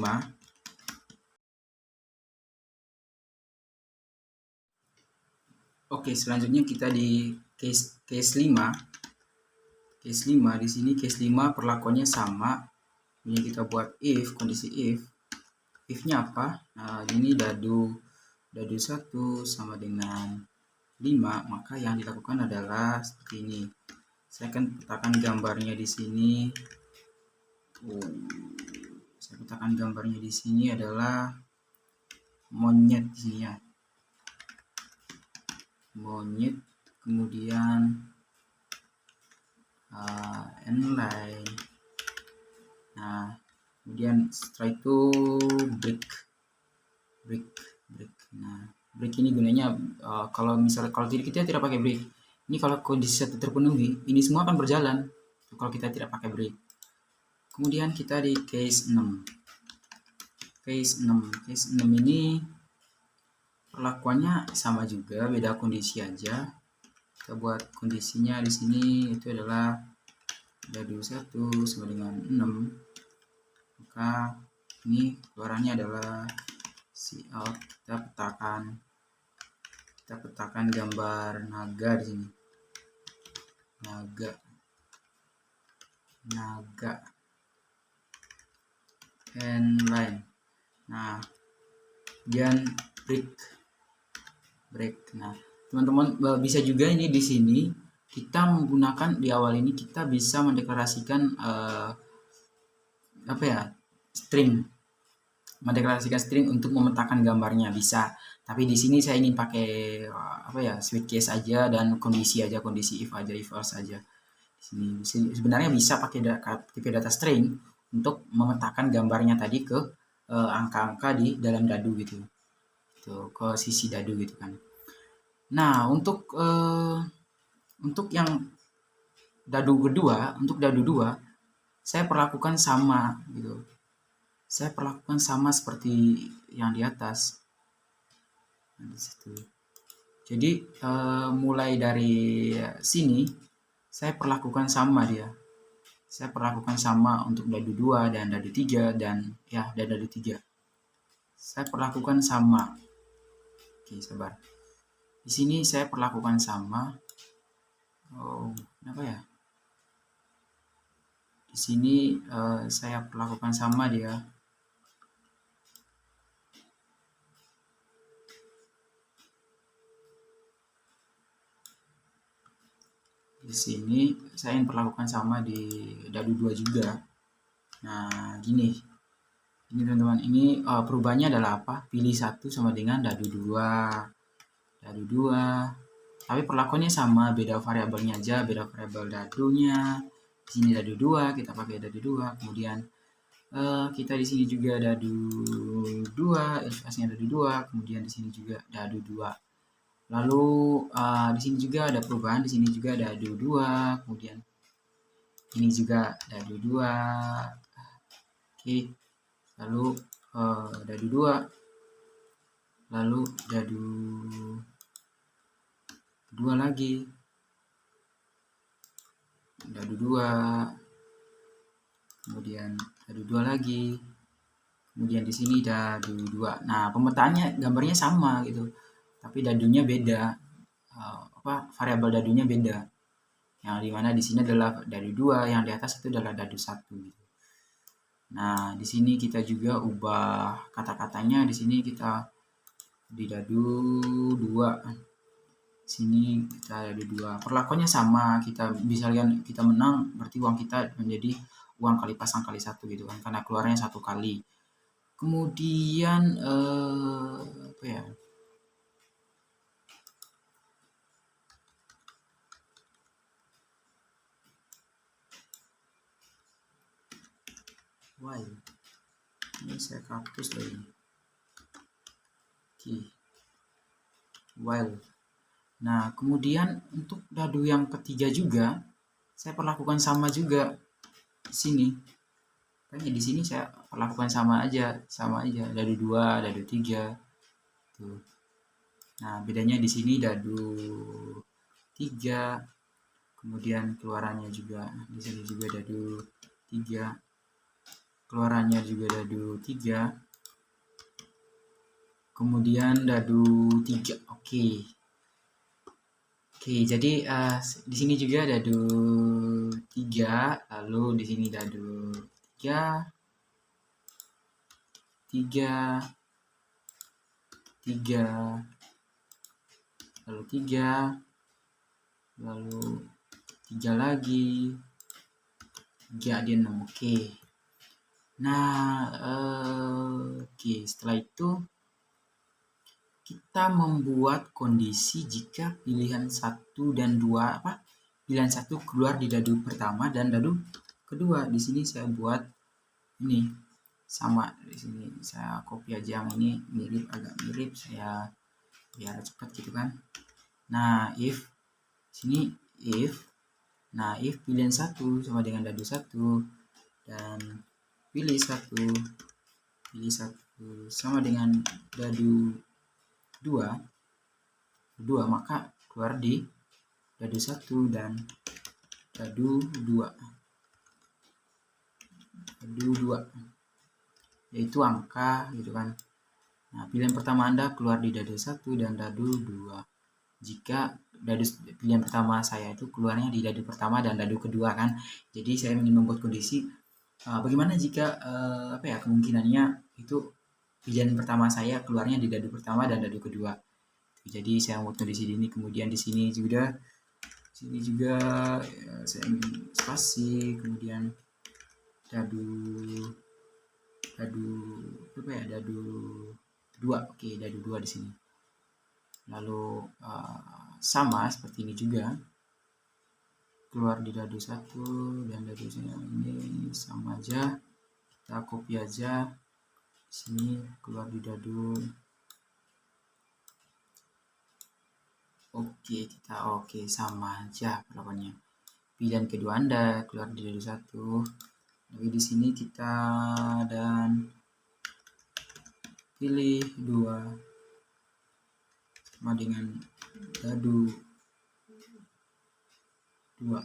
Oke, selanjutnya kita di case 5. Case 5 di sini case 5 perlakuannya sama. Ini kita buat if, kondisi if-nya apa? Nah, ini dadu 1 sama dengan 5, maka yang dilakukan adalah seperti ini. Saya akan petakan gambarnya di sini. Saya petakan gambarnya di sini adalah monyet di sini ya. Monyet, kemudian line. Nah, kemudian setelah itu break. Nah, break ini gunanya kalau kita tidak pakai break. Ini kalau kondisi satu terpenuhi, ini semua akan berjalan kalau kita tidak pakai break. Kemudian kita di case 6. Case 6 ini perlakuannya sama juga, beda kondisi aja. Kita buat kondisinya di sini itu adalah dadu 1 sama dengan 6. Maka ini keluarannya adalah cout. Kita petakan gambar naga di sini. Naga. And line. Nah, kemudian break. Nah, teman-teman bisa juga ini di sini kita menggunakan di awal ini kita bisa mendeklarasikan string. Mendeklarasikan string untuk memetakan gambarnya bisa. Tapi di sini saya ingin pakai switch case aja dan kondisi if aja, if else aja. Di sini sebenarnya bisa pakai tipe data string untuk memetakan gambarnya tadi ke angka-angka di dalam dadu gitu. Tuh, ke sisi dadu gitu kan. Nah, untuk yang dadu kedua, saya perlakukan sama gitu. Saya perlakukan sama seperti yang di atas. Di situ. Jadi mulai dari sini saya perlakukan sama dia. Saya perlakukan sama untuk dadu 2 dan dadu 3 dan dadu 3. Saya perlakukan sama. Oke, sabar. Di sini saya perlakukan sama. Kenapa ya? Di sini saya perlakukan sama dia. Di sini saya perlakukan sama di dadu 2 juga. Nah, gini. Ini teman-teman, ini perubahannya adalah apa? Pilih satu sama dengan dadu 2. Dadu 2. Tapi perlakuannya sama, beda variabelnya aja, beda variabel dadunya. Di sini dadu 2, kita pakai dadu 2. Kemudian kita di sini juga dadu 2, illustrasinya dadu 2, kemudian di sini juga dadu 2. Lalu di sini juga ada perubahan, di sini juga dadu 2, kemudian ini juga dadu 2. Oke. Lalu dadu 2, lalu dadu 2 lagi, dadu 2, kemudian dadu 2 lagi, kemudian di sini dadu 2. Nah, pemetaannya gambarnya sama gitu, tapi dadunya beda, variabel dadunya beda, yang dimana di sini adalah dadu 2, yang di atas itu adalah dadu 1 gitu. Nah, di sini kita juga ubah kata-katanya, di sini kita di dadu 2, sini kita dadu 2. Perlakuannya sama, kita bisa lihat kita menang berarti uang kita menjadi uang kali pasang kali 1 gitu kan, karena keluarnya 1 kali. Kemudian apa ya? Why? Ini saya hapus lagi. Oke. While. Nah, kemudian untuk dadu yang ketiga juga saya perlakukan sama juga di sini. Kayaknya di sini saya perlakukan sama aja dadu 2, dadu 3. Tuh. Nah, bedanya di sini dadu 3, kemudian keluarannya juga di sini juga dadu 3. Keluarannya juga dadu 3. Kemudian dadu 3. Oke. Oke, jadi di sini juga dadu 3, lalu di sini dadu 3, 3, 3, lalu 3, lalu 3 lagi, 3 di 6. Oke. Nah, oke, setelah itu kita membuat kondisi jika pilihan 1 dan 2 pilihan 1 keluar di dadu pertama dan dadu kedua. Di sini saya buat ini sama, di sini saya copy aja yang ini mirip, agak mirip, saya biar cepat gitu kan. Nah, if sini if pilihan 1 sama dengan dadu 1 dan pilih 1 sama dengan dadu 2, maka keluar di dadu 1 dan dadu 2. Yaitu angka gitu kan. Nah, pilihan pertama Anda keluar di dadu 1 dan dadu 2. Jika pilihan pertama saya itu keluarnya di dadu pertama dan dadu kedua kan. Jadi saya ingin membuat kondisi bagaimana jika kemungkinannya itu pilihan pertama saya keluarnya di dadu pertama dan dadu kedua. Jadi saya membuat kondisi ini, kemudian di sini juga saya ingin spasi, kemudian dadu 2. Oke, dadu 2 di sini. Lalu sama seperti ini juga, keluar di dadu 1 dan dadu ini sama aja, kita copy aja di sini, keluar di dadu. Oke, sama aja perlakuannya. Pilihan kedua Anda keluar di dadu 1. Tapi di sini kita dan pilih 2 sama dengan dadu 2.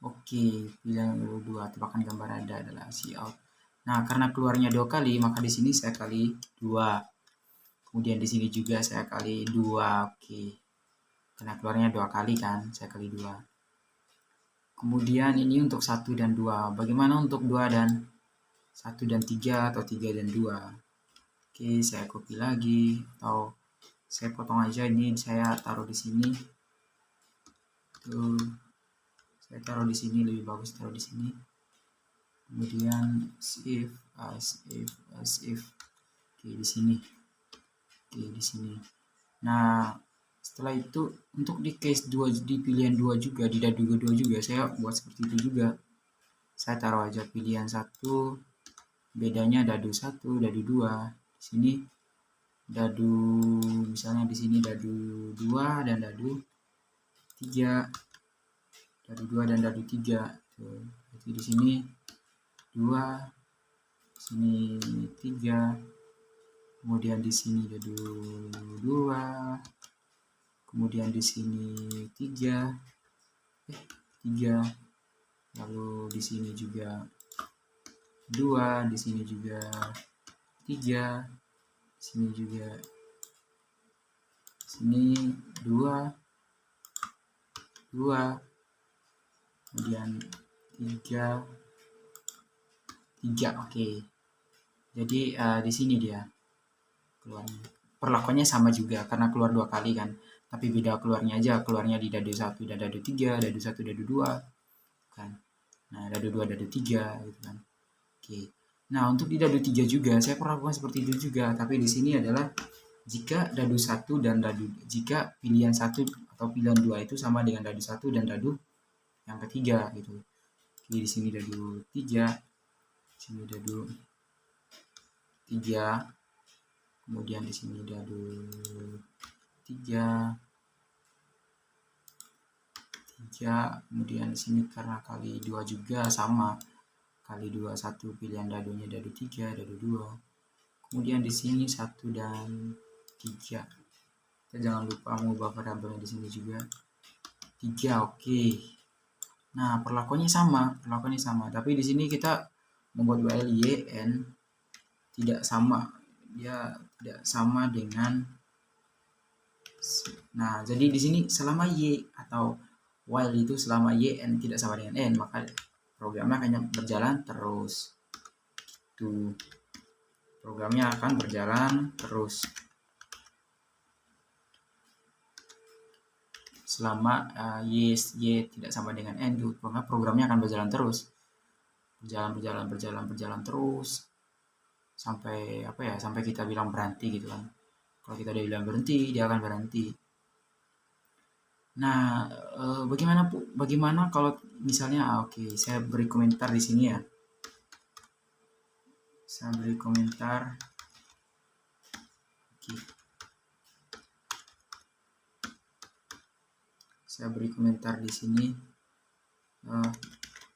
Oke, pilihan 2, tebakan gambar Anda adalah see out. Nah, karena keluarnya 2 kali, maka di sini saya kali 2. Kemudian di sini juga saya kali 2. Oke. Karena keluarnya 2 kali kan, saya kali 2. Kemudian ini untuk 1 dan 2. Bagaimana untuk 2 dan 1 dan 3 atau 3 dan 2? Oke, saya copy lagi atau saya potong aja ini, saya taruh di sini. Tuh. Saya taruh di sini, lebih bagus taruh di sini. kemudian as if. Oke, di sini. Oke, di sini. Nah, setelah itu untuk di case 2 di pilihan 2 juga, di dadu kedua juga saya buat seperti itu juga. Saya taruh aja pilihan 1, bedanya dadu 1, dadu 2. Di sini dadu, misalnya di sini dadu 2 dan dadu 3. Dadu 2 dan dadu 3. Tuh, jadi di sini 2, sini 3. Kemudian di sini dadu 2. Kemudian di sini 3. 3. Lalu di sini juga 2, di sini juga 3, di sini juga, sini 2, 2, kemudian 3, 3. Oke. Jadi di sini dia keluarnya. Perlakuannya sama juga karena keluar 2 kali kan. Tapi beda keluarnya aja, keluarnya di dadu 1 dan dadu 3, dadu 1 dadu 2 kan. Nah, dadu 2 dadu 3 gitu kan. Oke. Nah, untuk di dadu 3 juga saya perlakukan seperti itu juga, tapi di sini adalah jika dadu 1 dan jika pilihan 1 atau pilihan 2 itu sama dengan dadu 1 dan dadu yang ketiga gitu. Oke, di sini dadu 3, di sini dadu 3, kemudian di sini dadu 3, kemudian di sini karena kali 2 juga sama. Kali 2 1 pilihan dadunya dadu 3, dadu 2. Kemudian di sini 1 dan 3. Kita jangan lupa mengubah variabelnya di sini juga. 3, oke. Nah, perlakuannya sama, tapi di sini kita membuat while yn tidak sama. Dia tidak sama dengan, nah, jadi di sini selama y atau while itu selama yn tidak sama dengan n, maka programnya akan berjalan terus. Tuh. Programnya akan berjalan terus. Selama y tidak sama dengan n, maka programnya akan berjalan terus. Berjalan terus sampai sampai kita bilang berhenti gitu kan. Kalau kita udah bilang berhenti, dia akan berhenti. Nah, bagaimana kalau misalnya oke, saya beri komentar di sini ya. Saya beri komentar. Oke. Saya beri komentar di sini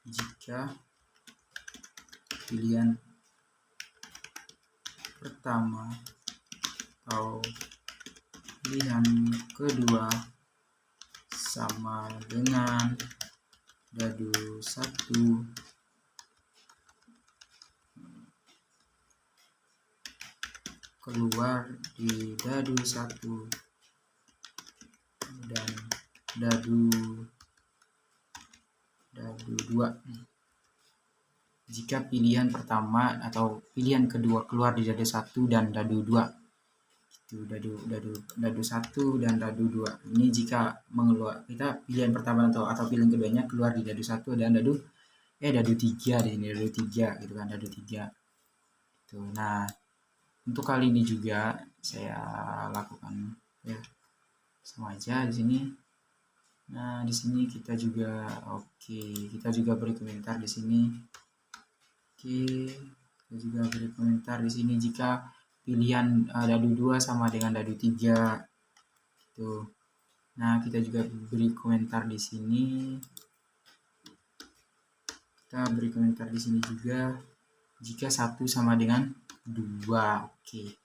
jika pilihan pertama atau pilihan kedua sama dengan dadu 1 keluar di dadu 1 dan dadu 2. Jika pilihan pertama atau pilihan kedua keluar di dadu 1 dan dadu 2. Itu dadu 1 dan dadu 2. Ini jika kita pilihan pertama atau pilihan keduanya keluar di dadu 1 dan dadu 3 di sini, dadu 3 gitu kan, dadu 3. Tuh. Nah, untuk kali ini juga saya lakukan ya sama aja di sini. Nah, di sini kita juga kita juga beri komentar di sini. Kita juga beri komentar di sini jika pilihan dadu 2 sama dengan dadu 3 gitu. Nah, kita juga beri komentar di sini. Kita beri komentar di sini juga jika 1 sama dengan 2. Oke.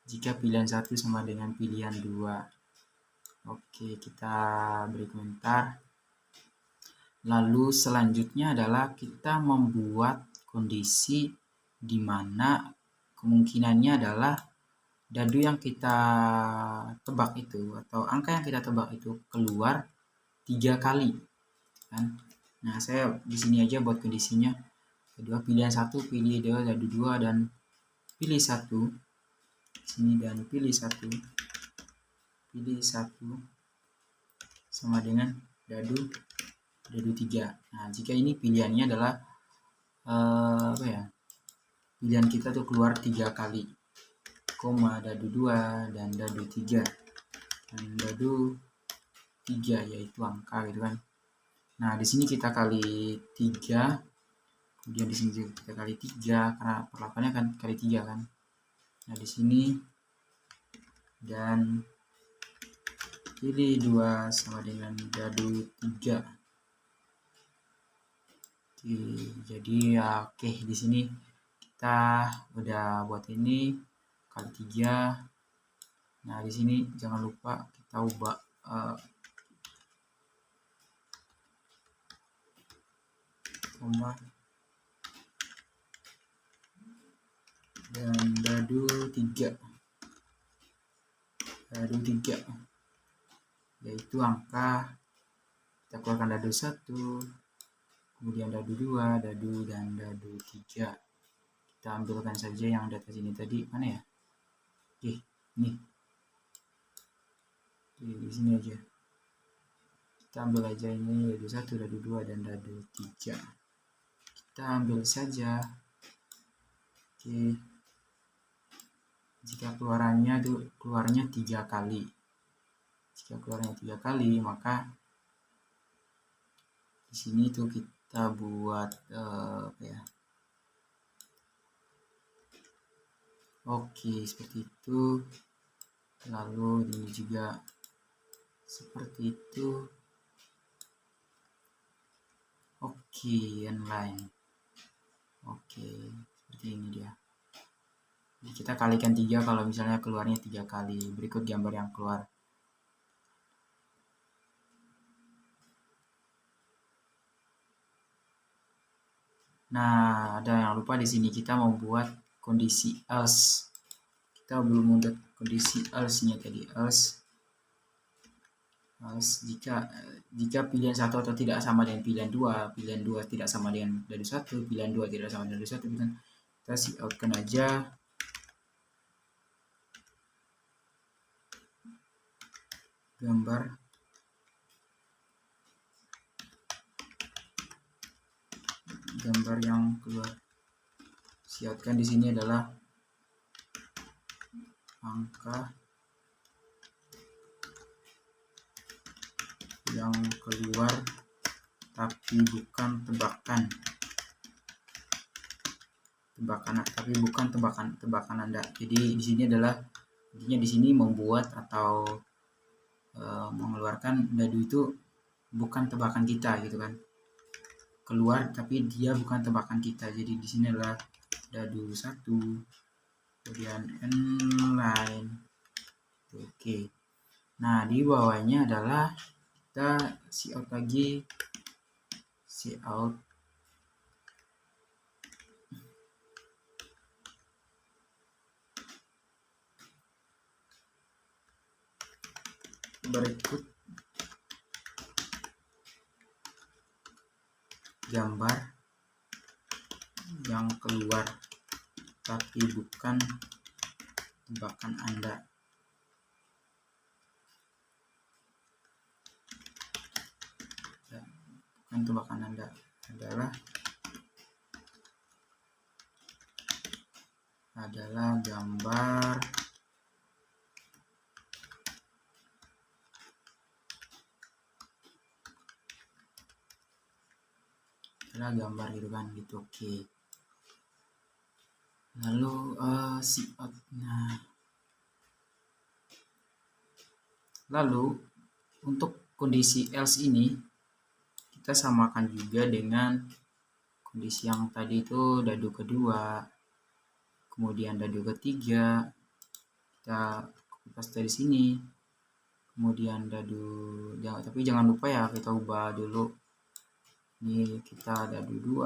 Jika pilihan 1 sama dengan pilihan 2. Oke, kita beri komentar. Lalu selanjutnya adalah kita membuat kondisi di mana kemungkinannya adalah dadu yang kita tebak itu atau angka yang kita tebak itu keluar 3 kali kan. Nah, saya di sini aja buat kondisinya. Kedua pilihan 1, pilih dadu 2 dan pilih 1. Sini dan pilih 1. Pilih 1 sama dengan dadu 3. Nah, jika ini pilihannya adalah apa ya, pilihan kita tuh keluar 3 kali, koma, dadu 2 dan dadu 3 dan dadu 3 yaitu angka gitu kan. Nah di sini kita kali 3, kemudian di sini juga kita kali 3 karena perlakuannya kan kali 3 kan. Nah di sini dan pilih 2 sama dengan dadu 3. Oke, jadi ya oke, di sini kita udah buat ini kali 3. Nah di sini jangan lupa kita ubah koma dan dadu 3 yaitu angka, kita keluarkan dadu 1, kemudian dadu 2, dadu dan dadu 3. Kita ambilkan saja yang di atas ini tadi, mana ya? Oke, ini. Oke, di sini aja. Kita ambil aja ini dadu 1, dadu 2 dan dadu 3. Kita ambil saja. Oke. Jika keluarnya 3 kali. Jika keluarnya 3 kali, maka di sini tuh kita buat apa ya? Oke, seperti itu. Lalu ini juga seperti itu. Oke, inline. Oke, seperti ini dia. Jadi kita kalikan 3 kalau misalnya keluarnya 3 kali. Berikut gambar yang keluar. Nah, ada yang lupa di sini kita mau buat kondisi else. Kita belum membuat kondisi else-nya tadi. Else jika pilihan 1 atau tidak sama dengan pilihan 2, pilihan 2 tidak sama dengan dadu 1, pilihan 2 tidak sama dengan dadu 1, kita coutkan aja. Gambar yang keluar. Coutkan di sini adalah angka yang keluar tapi bukan tebakan Anda. Jadi di sini adalah intinya di sini membuat atau mengeluarkan dadu itu bukan tebakan kita gitu kan. Keluar tapi dia bukan tebakan kita. Jadi di sini adalah dadu 1, kemudian inline. Oke. Nah, di bawahnya adalah kita cout lagi, cout berikut gambar yang keluar tapi bukan tebakan Anda. Bukan tebakan Anda adalah gambar gitu kan, gitu. Oke. Lalu cout. Nah, lalu untuk kondisi else ini kita samakan juga dengan kondisi yang tadi itu dadu kedua, kemudian dadu ketiga, kita paste di sini, kemudian dadu, tapi jangan lupa ya kita ubah dulu. Ini kita dadu 2,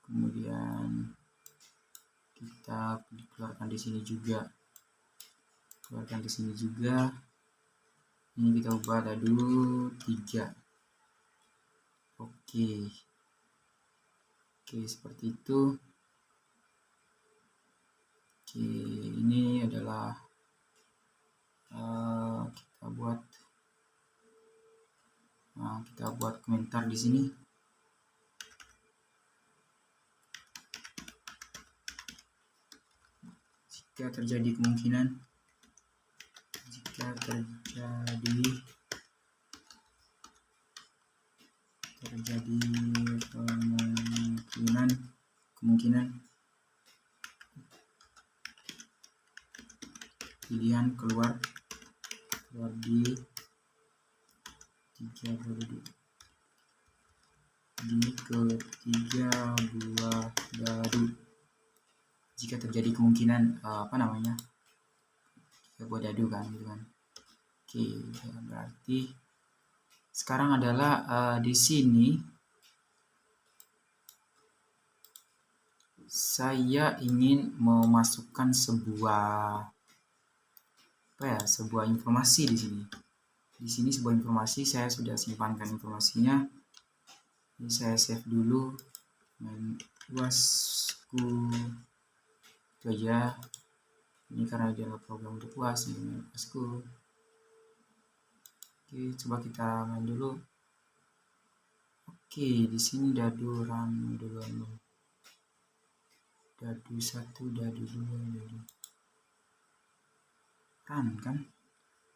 kemudian kita keluarkan di sini juga, ini kita ubah dadu 3. Oke, seperti itu. Oke, ini adalah kita buat komentar di sini. jika terjadi kemungkinan pilihan keluar di 3 buah dadu. Jika terjadi kemungkinan buah dadu kan gitu kan. Oke, berarti sekarang adalah di sini saya ingin memasukkan sebuah informasi di sini. Di sini sebuah informasi, saya sudah simpankan informasinya. Ini saya save dulu. UASku itu aja. Ini karena dia program untuk UAS, ini UASku. Oke, coba kita main dulu. Oke, di sini dadu run dulu. Dadu 1, dadu 2, dadu run kan?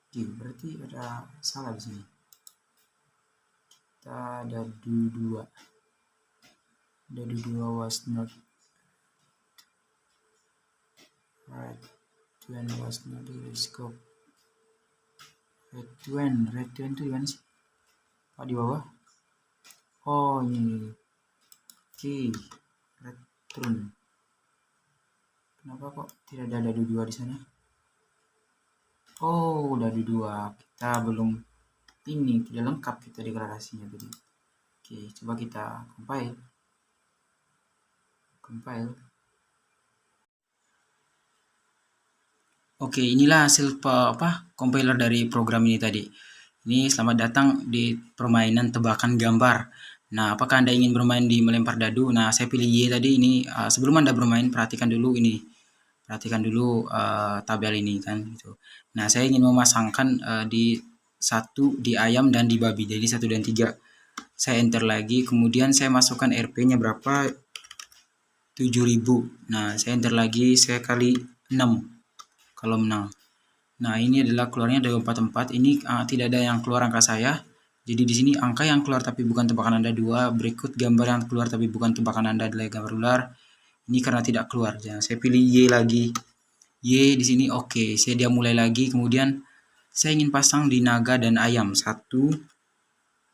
Oke, berarti ada salah di sini. Kita dadu 2. Dadu 2 was not right. When was not the scope. Red twin itu gimana sih? Pak di bawah. Oh, ini. Oke, red twin. Kenapa kok tidak ada dadu 2 di sana? Oh, dadu 2. Kita belum ini, tidak lengkap kita deklarasinya tadi. Oke, coba kita compile. Oke, inilah hasil compiler dari program ini tadi. Ini selamat datang di permainan tebakan gambar. Nah, apakah Anda ingin bermain di melempar dadu? Nah, saya pilih Y tadi. Ini sebelum Anda bermain, perhatikan dulu ini. Perhatikan dulu tabel ini kan gitu. Nah, saya ingin memasangkan di 1 di ayam dan di babi. Jadi 1 dan 3. Saya enter lagi, kemudian saya masukkan RP-nya berapa? 7.000. Nah, saya enter lagi, saya kali 6 kalau menang. Nah, ini adalah keluarnya ada 44. Ini tidak ada yang keluar angka saya. Jadi di sini angka yang keluar tapi bukan tebakan Anda 2. Berikut gambar yang keluar tapi bukan tebakan Anda adalah gambar ular. Ini karena tidak keluar. Jangan saya pilih Y lagi. Y di sini oke. Dia mulai lagi. Kemudian saya ingin pasang di naga dan ayam 1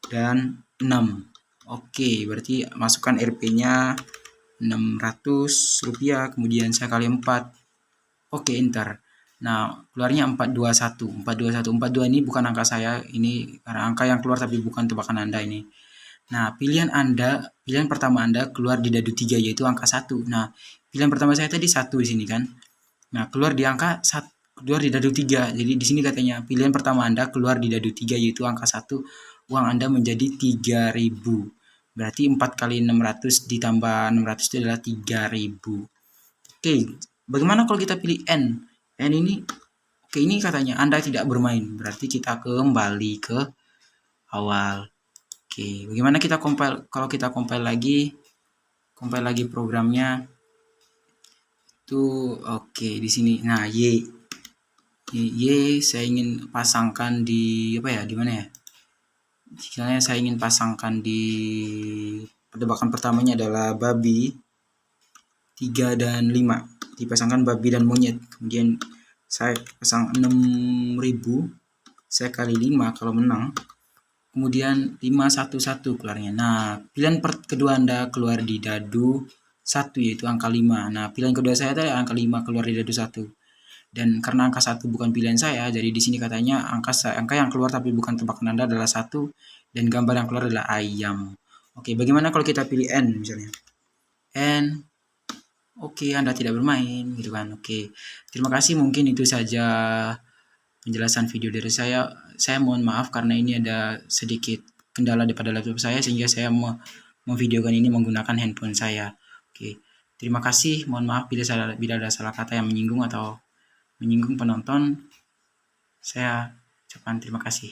dan 6. Oke, berarti masukkan RP-nya 600 rupiah. Kemudian saya kali 4. Oke, enter. Nah, keluarnya 421. 422 ini bukan angka saya. Ini karena angka yang keluar tapi bukan tebakan Anda ini. Nah, pilihan pertama Anda keluar di dadu 3 yaitu angka 1. Nah, pilihan pertama saya tadi 1 di sini kan. Nah, keluar di dadu 3. Jadi di sini katanya pilihan pertama Anda keluar di dadu 3 yaitu angka 1. Uang Anda menjadi 3.000. Berarti 4 kali 600 ditambah 600 itu adalah 3.000. Oke, bagaimana kalau kita pilih N? N ini, oke, ini katanya Anda tidak bermain. Berarti kita kembali ke awal. Oke, bagaimana kita compile? Kalau kita compile lagi programnya itu oke di sini. Nah, Y saya ingin pasangkan di di mana ya? Misalnya saya ingin pasangkan di perdebakan pertamanya adalah babi 3 dan 5. Dipasangkan babi dan monyet. Kemudian saya pasang 6.000. Saya kali 5 kalau menang. Kemudian 511 keluarnya. Nah, pilihan kedua Anda keluar di dadu 1 yaitu angka 5. Nah, pilihan kedua saya tadi angka 5 keluar di dadu 1. Dan karena angka 1 bukan pilihan saya, jadi di sini katanya angka yang keluar tapi bukan tebakan Anda adalah 1 dan gambar yang keluar adalah ayam. Oke, bagaimana kalau kita pilih N misalnya? N. Oke, Anda tidak bermain gitu kan. Oke. Terima kasih, mungkin itu saja penjelasan video dari saya. Saya mohon maaf karena ini ada sedikit kendala pada laptop saya sehingga saya memvideokan ini menggunakan handphone saya. Oke. Terima kasih, mohon maaf bila ada salah kata yang menyinggung atau menyinggung penonton. Saya ucapkan terima kasih.